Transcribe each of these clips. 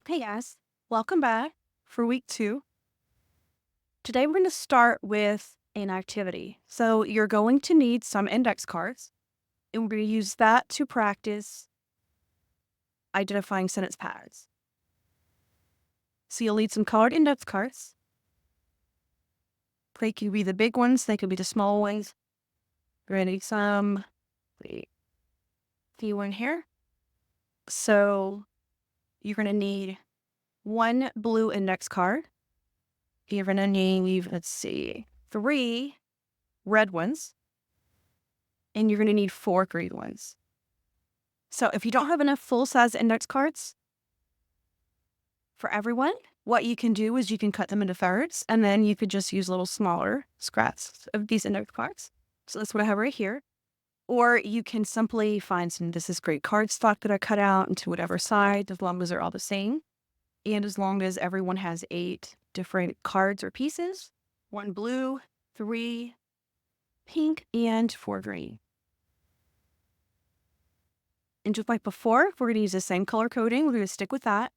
Hey guys, welcome back for week 2. Today we're going to start with an activity. So you're going to need some index cards, and we're going to use that to practice identifying sentence patterns. So you'll need some colored index cards. They could be the big ones, they could be the small ones. We're going to need some, few in here. So you're going to need one blue index card. You're going to need, 3 red ones. And you're going to need 4 green ones. So if you don't have enough full-size index cards for everyone, what you can do is you can cut them into thirds, and then you could just use little smaller scraps of these index cards. So that's what I have right here. Or you can simply find this is great cardstock that I cut out into whatever side, as long as they're all the same. And as long as everyone has 8 different cards or pieces, 1 blue, 3 pink, and 4 green. And just like before, we're going to use the same color coding. We're going to stick with that.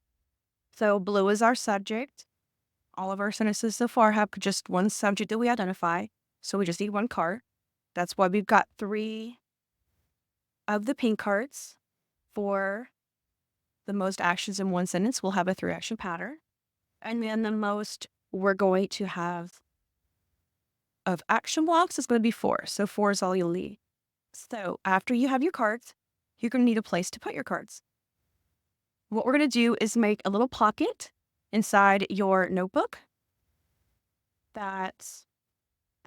So blue is our subject. All of our sentences so far have just one subject that we identify. So we just need 1 card. That's why we've got 3 of the pink cards. For the most actions in one sentence, we'll have a 3-action pattern. And then the most we're going to have of action blocks is going to be 4. So 4 is all you'll need. So after you have your cards, you're going to need a place to put your cards. What we're going to do is make a little pocket inside your notebook that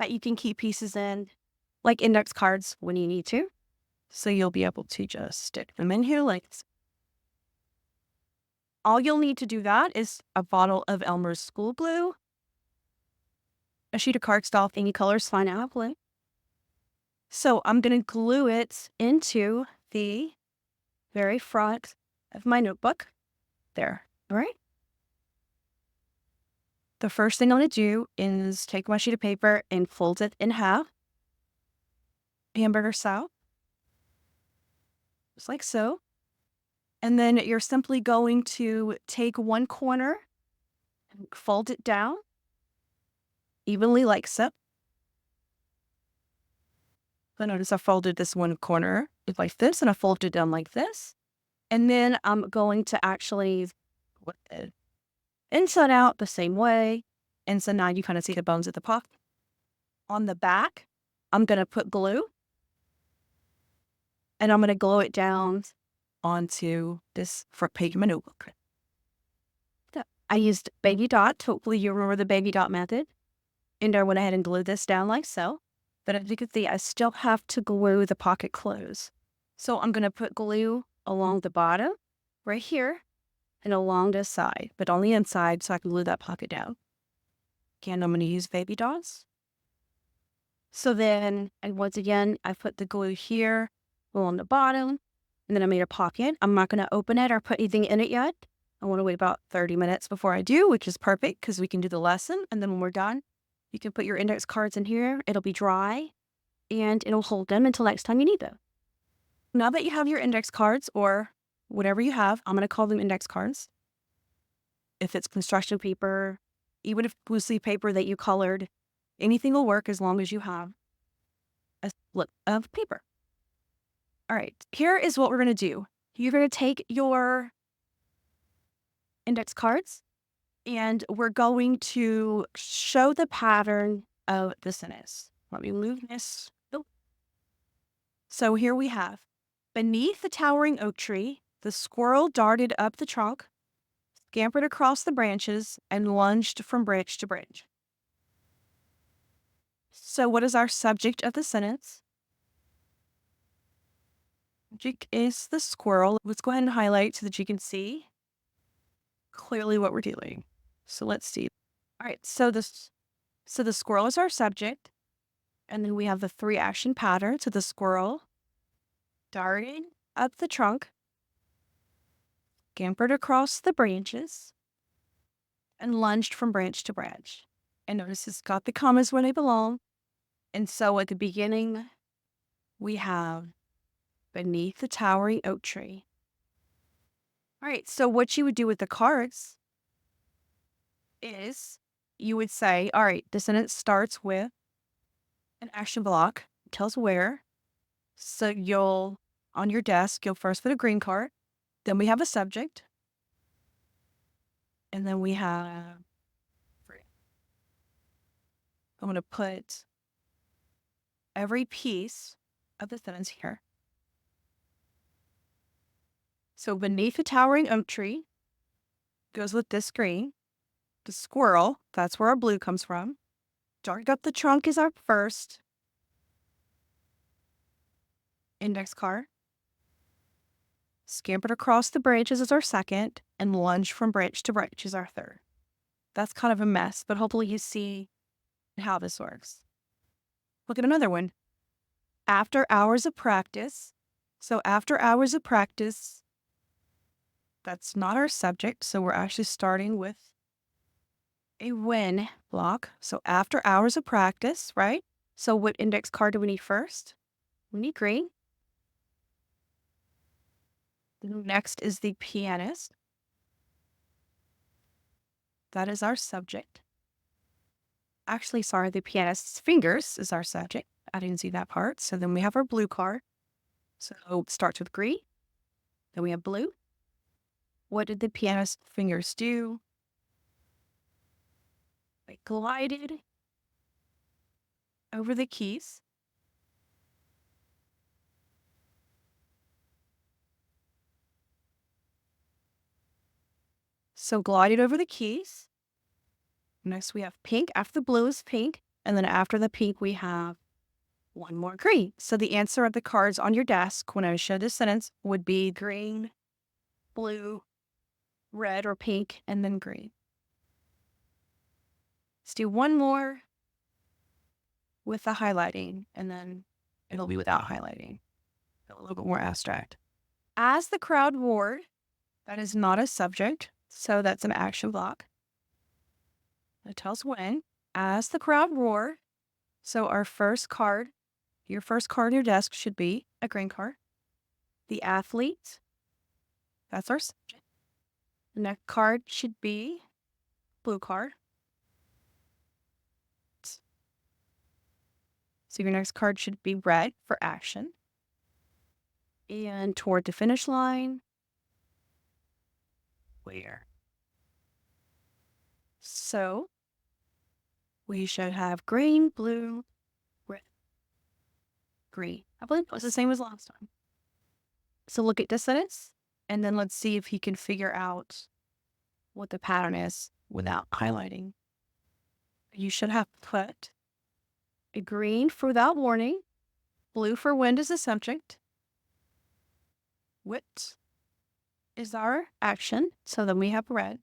you can keep pieces in, like index cards when you need to. So you'll be able to just stick them in here like this. All you'll need to do that is a bottle of Elmer's school glue, a sheet of cardstock, any color's fine, I have glue. So I'm going to glue it into the very front of my notebook. There, all right? The first thing I'm going to do is take my sheet of paper and fold it in half, hamburger style, just like so. And then you're simply going to take one corner and fold it down evenly like so. So notice I folded this one corner like this, and I folded it down like this. And then I'm going to actually put it inside out the same way. And so now you kind of see the bones of the pocket. On the back, I'm going to put glue. And I'm going to glue it down onto this front page of my notebook. So I used baby dot. Hopefully you remember the baby dot method. And I went ahead and glued this down like so. But as you can see, I still have to glue the pocket closed. So I'm going to put glue along the bottom, right here, and along this side, but on the inside so I can glue that pocket down. Again, I'm going to use baby dots. So then, and once again, I put the glue here along the bottom, and then I made a pocket. I'm not going to open it or put anything in it yet. I want to wait about 30 minutes before I do, which is perfect because we can do the lesson. And then when we're done, you can put your index cards in here. It'll be dry, and it'll hold them until next time you need them. Now that you have your index cards, or whatever you have, I'm going to call them index cards. If it's construction paper, even if blue sleeve paper that you colored, anything will work as long as you have a slip of paper. All right, here is what we're going to do. You're going to take your index cards, and we're going to show the pattern of the sentence. Let me move this. Oh. So here we have, beneath the towering oak tree, the squirrel darted up the trunk, scampered across the branches, and lunged from branch to branch. So what is our subject of the sentence? Subject is the squirrel. Let's go ahead and highlight so that you can see clearly what we're doing. So let's see. All right, so the squirrel is our subject, and then we have the 3-action pattern. So the squirrel darted up the trunk, scampered across the branches, and lunged from branch to branch. And notice it's got the commas where they belong. And so at the beginning, we have beneath the towering oak tree. All right, so what you would do with the cards is you would say, all right, the sentence starts with an action block, tells where. So on your desk, you'll first put a green card. Then we have a subject. And then we have, I'm going to put every piece of the sentence here. So beneath a towering oak tree goes with this green. The squirrel, that's where our blue comes from. Dark up the trunk is our first index card. Scampered across the branches is our second, and lunge from branch to branch is our third. That's kind of a mess, but hopefully you see how this works. Look at another one. After hours of practice. So after hours of practice, that's not our subject, so we're actually starting with a when block. So after hours of practice, right? So what index card do we need first? We need green. Next is the pianist. That is our subject. Actually, sorry, the pianist's fingers is our subject. I didn't see that part. So then we have our blue card. So it starts with green. Then we have blue. What did the pianist's fingers do? They glided over the keys. So glided over the keys. Next we have pink. After the blue is pink. And then after the pink, we have one more green. So the answer of the cards on your desk when I show this sentence would be green, blue, red or pink, and then green. Let's do one more with the highlighting, and then it'll be without highlighting. A little bit more abstract. As the crowd roared, that is not a subject, so that's an action block. It tells when. As the crowd roared, so our first card, your first card on your desk should be a green card. The athlete, that's our subject. The next card should be blue card. So your next card should be red for action. And toward the finish line, where? So we should have green, blue, red, green. I believe it was the same as last time. So look at this sentence, and then let's see if he can figure out what the pattern is without highlighting. You should have put a green for without warning, blue for wind is the subject, wit is our action, so then we have red.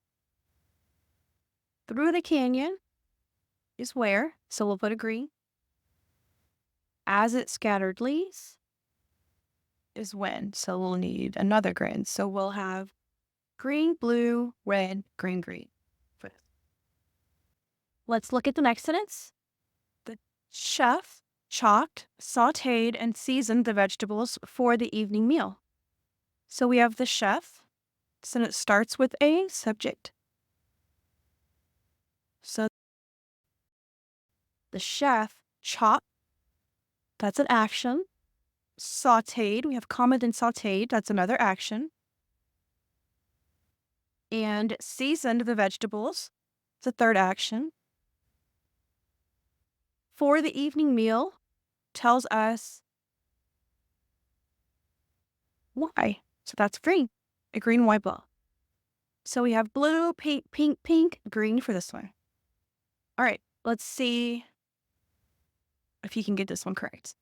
Through the canyon is where, so we'll put a green. As it scattered leaves is when, so we'll need another green. So we'll have green, blue, red, green, green. Let's look at the next sentence. The chef chopped, sauteed, and seasoned the vegetables for the evening meal. So we have the chef. So it starts with a subject. So the chef chopped, that's an action. Sauteed, we have comma then sauteed, that's another action. And seasoned the vegetables, it's a third action. For the evening meal tells us why. So that's green, a green white ball. So we have blue, pink, pink, pink, green for this one. All right, let's see if you can get this one correct.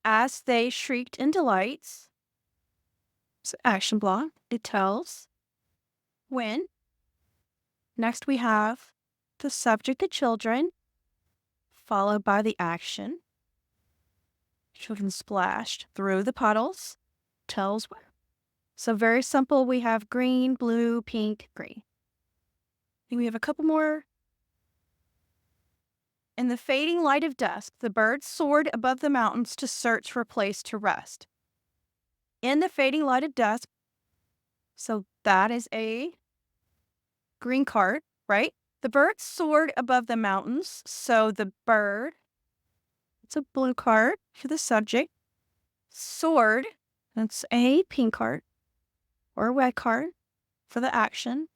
As they shrieked in delight, so action block, it tells when. Next we have the subject, the children, followed by the action. Children splashed through the puddles, tells when. So very simple, we have green, blue, pink, green. And we have a couple more. In the fading light of dusk, the birds soared above the mountains to search for a place to rest. In the fading light of dusk, So that is a green card, right? The bird soared above the mountains. So the bird, it's a blue card for the subject. Soared, that's a pink card or a red card for the action.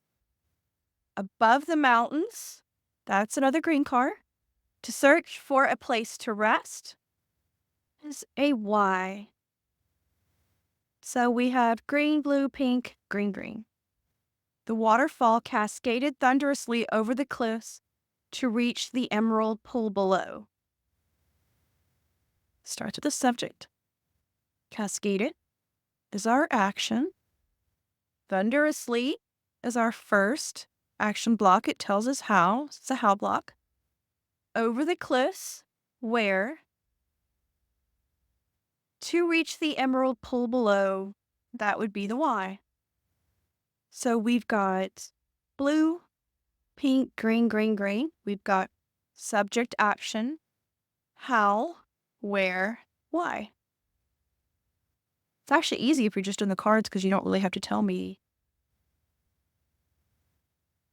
Above the mountains, that's another green card. To search for a place to rest is a Y. So we have green, blue, pink, green, green. The waterfall cascaded thunderously over the cliffs to reach the emerald pool below. Starts with the subject. Cascaded is our action. Thunderously is our first action block. It tells us how. It's a how block. Over the cliffs, where? To reach the emerald pool below, that would be the Y. So we've got blue, pink, green, green, green. We've got subject action, how, where, why. It's actually easy if you're just doing the cards because you don't really have to tell me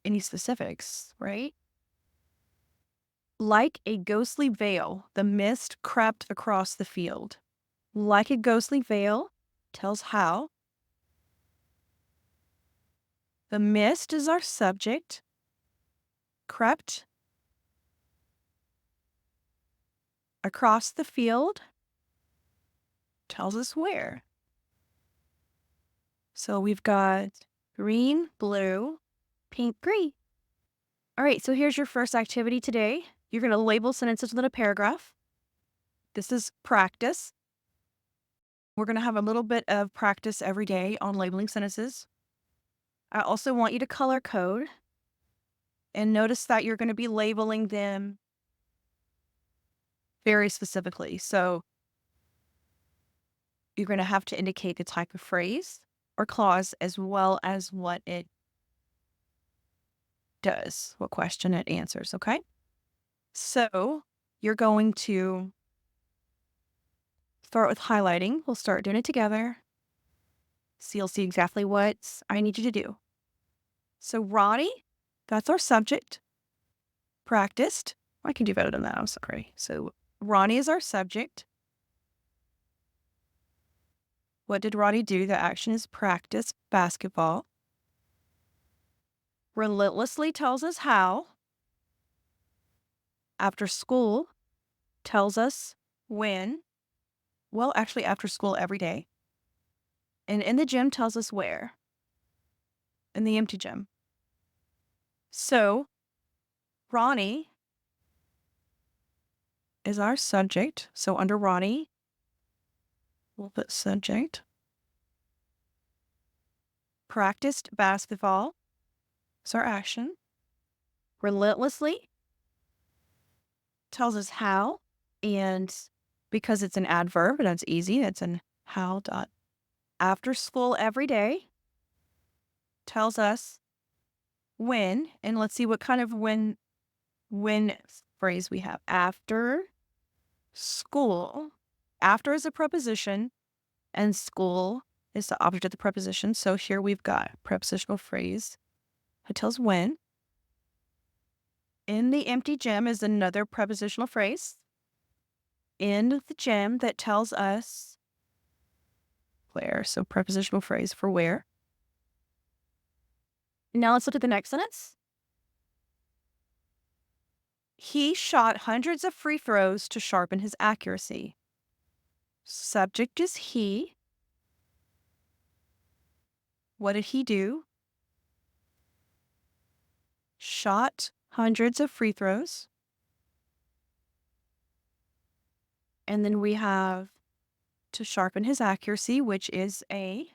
any specifics, right? Like a ghostly veil, the mist crept across the field. Like a ghostly veil tells how. The mist is our subject. Crept across the field tells us where. So we've got green, blue, pink, green. All right, so here's your first activity today. You're going to label sentences within a paragraph. This is practice. We're going to have a little bit of practice every day on labeling sentences. I also want you to color code. And notice that you're going to be labeling them very specifically. So you're going to have to indicate the type of phrase or clause as well as what it does, what question it answers, okay? So you're going to start with highlighting. We'll start doing it together. So you'll see exactly what I need you to do. So Ronnie, that's our subject. Practiced. I can do better than that, I'm sorry. So Ronnie is our subject. What did Ronnie do? The action is practice basketball. Relentlessly tells us how. After school tells us when. Well, actually, after school every day. And in the gym tells us where. In the empty gym. So, Ronnie is our subject. So, under Ronnie, we'll put subject. Practiced basketball is our action. Relentlessly tells us how. And because it's an adverb, that's easy. That's an how dot. After school every day tells us when. And let's see what kind of when phrase we have. After school. After is a preposition, and school is the object of the preposition. So here we've got prepositional phrase. It tells when. In the empty gym is another prepositional phrase. In the gym that tells us where. So prepositional phrase for where. Now let's look at the next sentence. He shot hundreds of free throws to sharpen his accuracy. Subject is he. What did he do? Shot hundreds of free throws. And then we have to sharpen his accuracy, which is a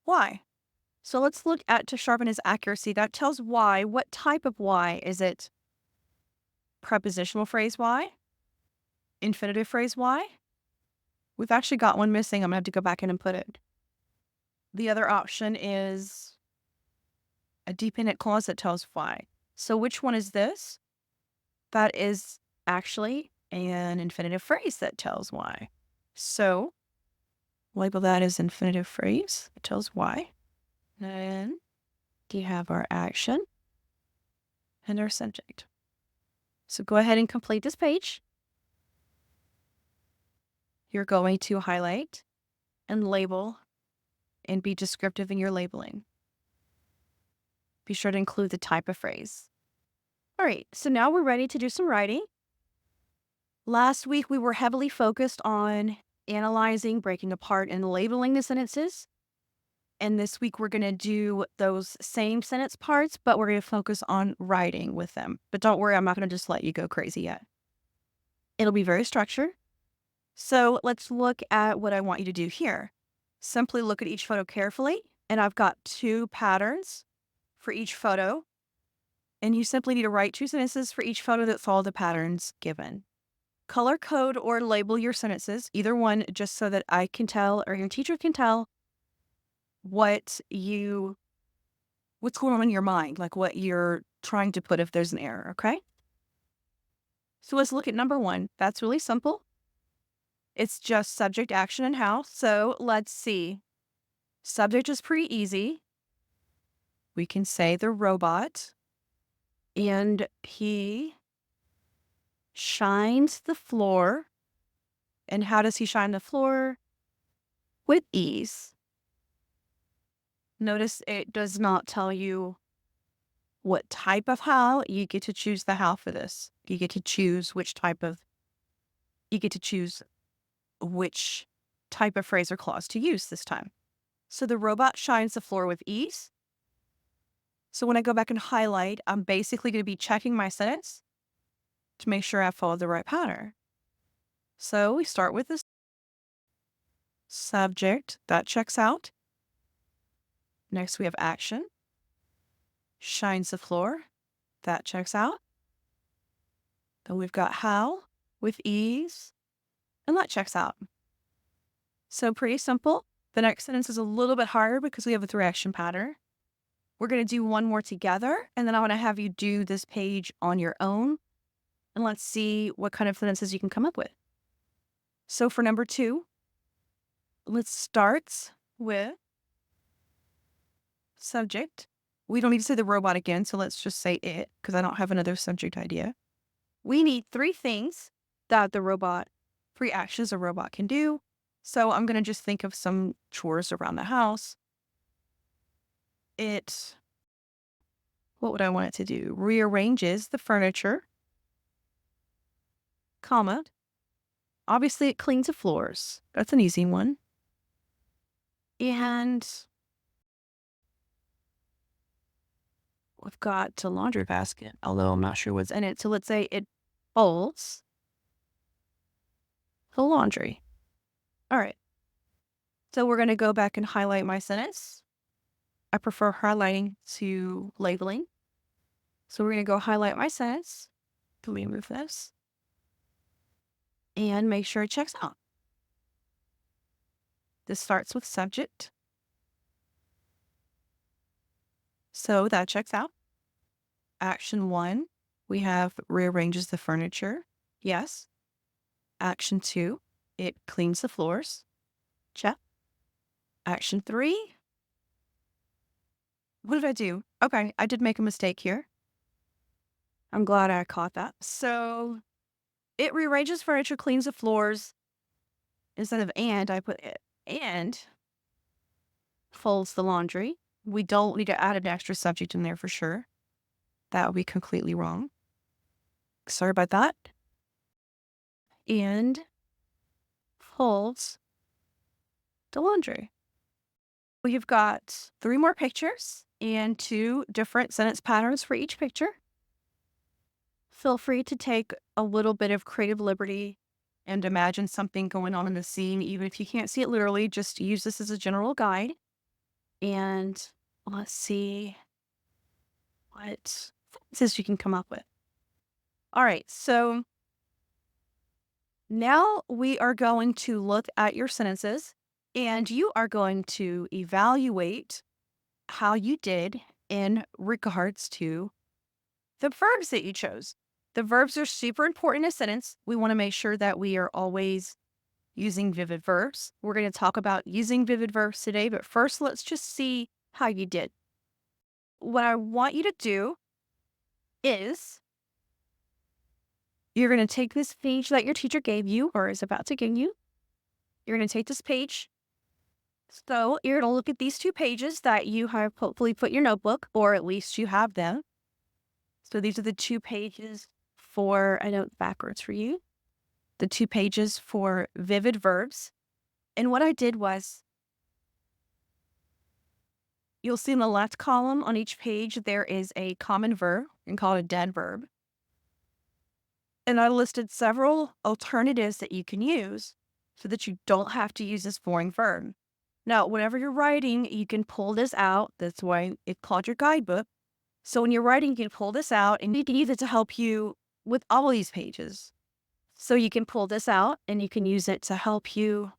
why. So let's look at to sharpen his accuracy. That tells why. What type of why? Is it prepositional phrase why? Infinitive phrase why? We've actually got one missing. I'm going to have to go back in and put it. The other option is a dependent clause that tells why. So which one is this? That is actually an infinitive phrase that tells why. So Label that as infinitive phrase. It tells why. Then you have our action and our subject. So go ahead and complete this page. You're going to highlight and label and be descriptive in your labeling. Be sure to include the type of phrase. All right, so now we're ready to do some writing. Last week, we were heavily focused on analyzing, breaking apart, and labeling the sentences. And this week, we're going to do those same sentence parts, but we're going to focus on writing with them. But don't worry, I'm not going to just let you go crazy yet. It'll be very structured. So let's look at what I want you to do here. Simply look at each photo carefully, and I've got 2 patterns for each photo. And you simply need to write 2 sentences for each photo that follow the patterns given. Color code or label your sentences, either one, just so that I can tell or your teacher can tell what's going on in your mind, like what you're trying to put if there's an error, okay? So let's look at number 1. That's really simple. It's just subject, action, and how. So let's see. Subject is pretty easy. We can say the robot, and he shines the floor. And how does he shine the floor? With ease. Notice it does not tell you what type of how. You get to choose the how for this. You get to choose which type of phrase or clause to use this time. So the robot shines the floor with ease. So when I go back and highlight, I'm basically going to be checking my sentence to make sure I followed the right pattern. So we start with the subject. That checks out. Next we have action. Shines the floor. That checks out. Then we've got how with ease. And that checks out. So pretty simple. The next sentence is a little bit harder because we have a 3-action pattern. We're going to do one more together, and then I want to have you do this page on your own. And let's see what kind of sentences you can come up with. So for number 2, let's start with subject. We don't need to say the robot again, so let's just say it, because I don't have another subject idea. We need 3 things that 3 actions a robot can do. So I'm going to just think of some chores around the house. What would I want it to do? Rearranges the furniture, comma. Obviously, it cleans the floors. That's an easy one. And we've got a laundry basket, although I'm not sure what's in it. So let's say it folds the laundry. All right. So we're going to go back and highlight my sentence. I prefer highlighting to labeling. So we're going to go highlight my sentence. Let me move this. And make sure it checks out. This starts with subject. So that checks out. Action 1, we have rearranges the furniture. Yes. Action 2, it cleans the floors. Check. Action 3. What did I do? Okay, I did make a mistake here. I'm glad I caught that. So it rearranges furniture, cleans the floors. Instead of and, I put it. And folds the laundry. We don't need to add an extra subject in there for sure. That would be completely wrong. Sorry about that. And folds the laundry. We've got 3 more pictures and 2 different sentence patterns for each picture. Feel free to take a little bit of creative liberty and imagine something going on in the scene. Even if you can't see it literally, just use this as a general guide. And let's see what sentences you can come up with. All right, so now we are going to look at your sentences, and you are going to evaluate how you did in regards to the verbs that you chose. The verbs are super important in a sentence. We want to make sure that we are always using vivid verbs. We're going to talk about using vivid verbs today, but first let's just see how you did. What I want you to do is you're going to take this page that your teacher gave you or is about to give you. You're going to take this page. So you're going to look at these 2 pages that you have hopefully put in your notebook, or at least you have them. So these are the 2 pages for, I know backwards for you, the 2 pages for vivid verbs. And what I did was, you'll see in the left column on each page, there is a common verb and call it a dead verb. And I listed several alternatives that you can use so that you don't have to use this boring verb. Now, whenever you're writing, you can pull this out. That's why it's called your guidebook. So when you're writing, you can pull this out and you can use it to help you with all of these pages. So you can pull this out and you can use it to help you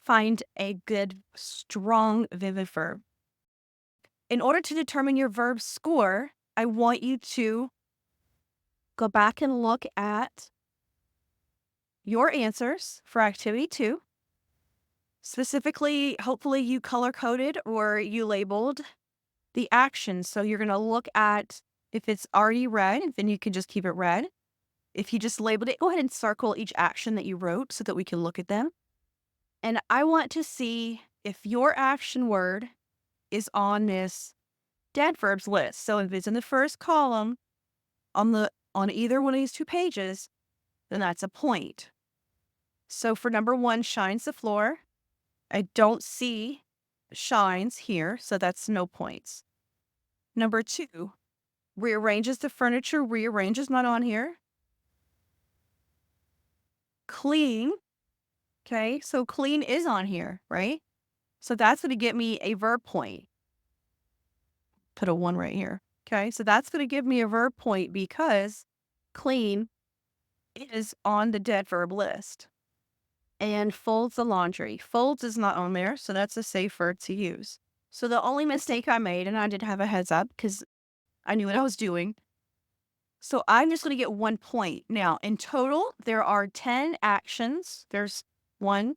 find a good, strong, vivid verb. In order to determine your verb score, I want you to go back and look at your answers for activity 2. Specifically, hopefully you color-coded or you labeled the action. So you're going to look at, if it's already red, then you can just keep it red. If you just labeled it, go ahead and circle each action that you wrote so that we can look at them. And I want to see if your action word is on this dead verbs list. So if it's in the first column on either one of these 2 pages, then that's a point. So for number 1, shines the floor, I don't see shines here, so that's no points. Number 2, rearranges the furniture, rearrange is not on here. Clean, okay, so clean is on here, right? So that's going to get me a verb point. Put a 1 right here, okay? So that's going to give me a verb point because clean is on the dead verb list. And folds the laundry. Folds is not on there, so that's a safe verb to use. So the only mistake I made, and I did have a heads up because I knew what I was doing. So I'm just going to get 1 point. Now, in total, there are 10 actions. There's 1,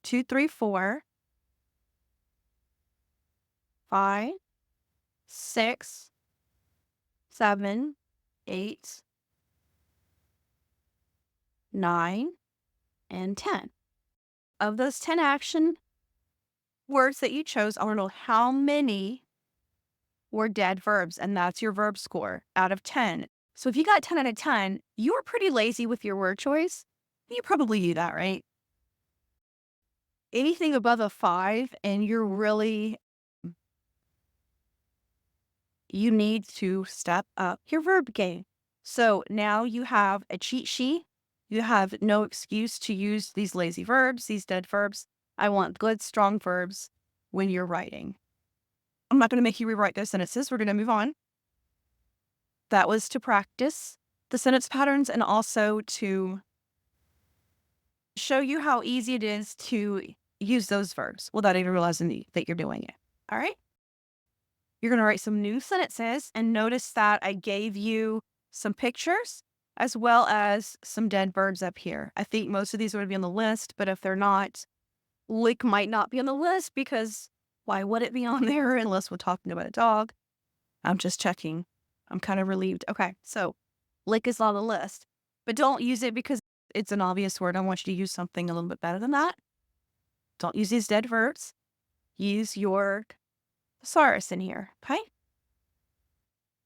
2, 3, 4, 5, 6, 7, 8, 9, and 10. Of those 10 action words that you chose, I want to know how many were dead verbs, and that's your verb score out of 10. So if you got 10 out of 10, you were pretty lazy with your word choice. You probably do that, right? Anything above a 5 and you need to step up your verb game. So now you have a cheat sheet. You have no excuse to use these lazy verbs, these dead verbs. I want good, strong verbs when you're writing. I'm not going to make you rewrite those sentences. We're going to move on. That was to practice the sentence patterns and also to show you how easy it is to use those verbs without even realizing that you're doing it. All right? You're going to write some new sentences, and notice that I gave you some pictures as well as some dead verbs up here. I think most of these are going to be on the list, but if they're not, lick might not be on the list because why would it be on there unless we're talking about a dog? I'm just checking. I'm kind of relieved. Okay, so lick is on the list, but don't use it because it's an obvious word. I want you to use something a little bit better than that. Don't use these dead verbs. Use your thesaurus in here, okay?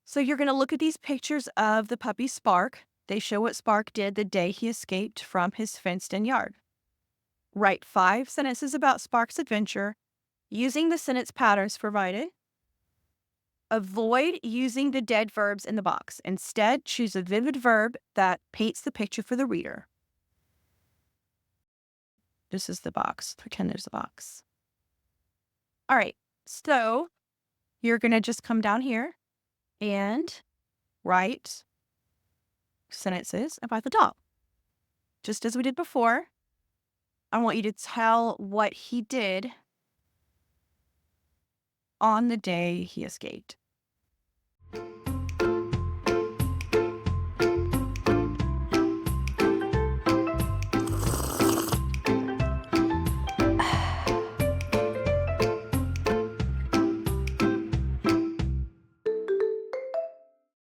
So you're going to look at these pictures of the puppy Spark. They show what Spark did the day he escaped from his fenced-in yard. Write 5 sentences about Spark's adventure using the sentence patterns provided. Avoid using the dead verbs in the box. Instead, choose a vivid verb that paints the picture for the reader. This is the box. Pretend there's a box. All right, so you're going to just come down here and write sentences about the dog. Just as we did before, I want you to tell what he did on the day he escaped.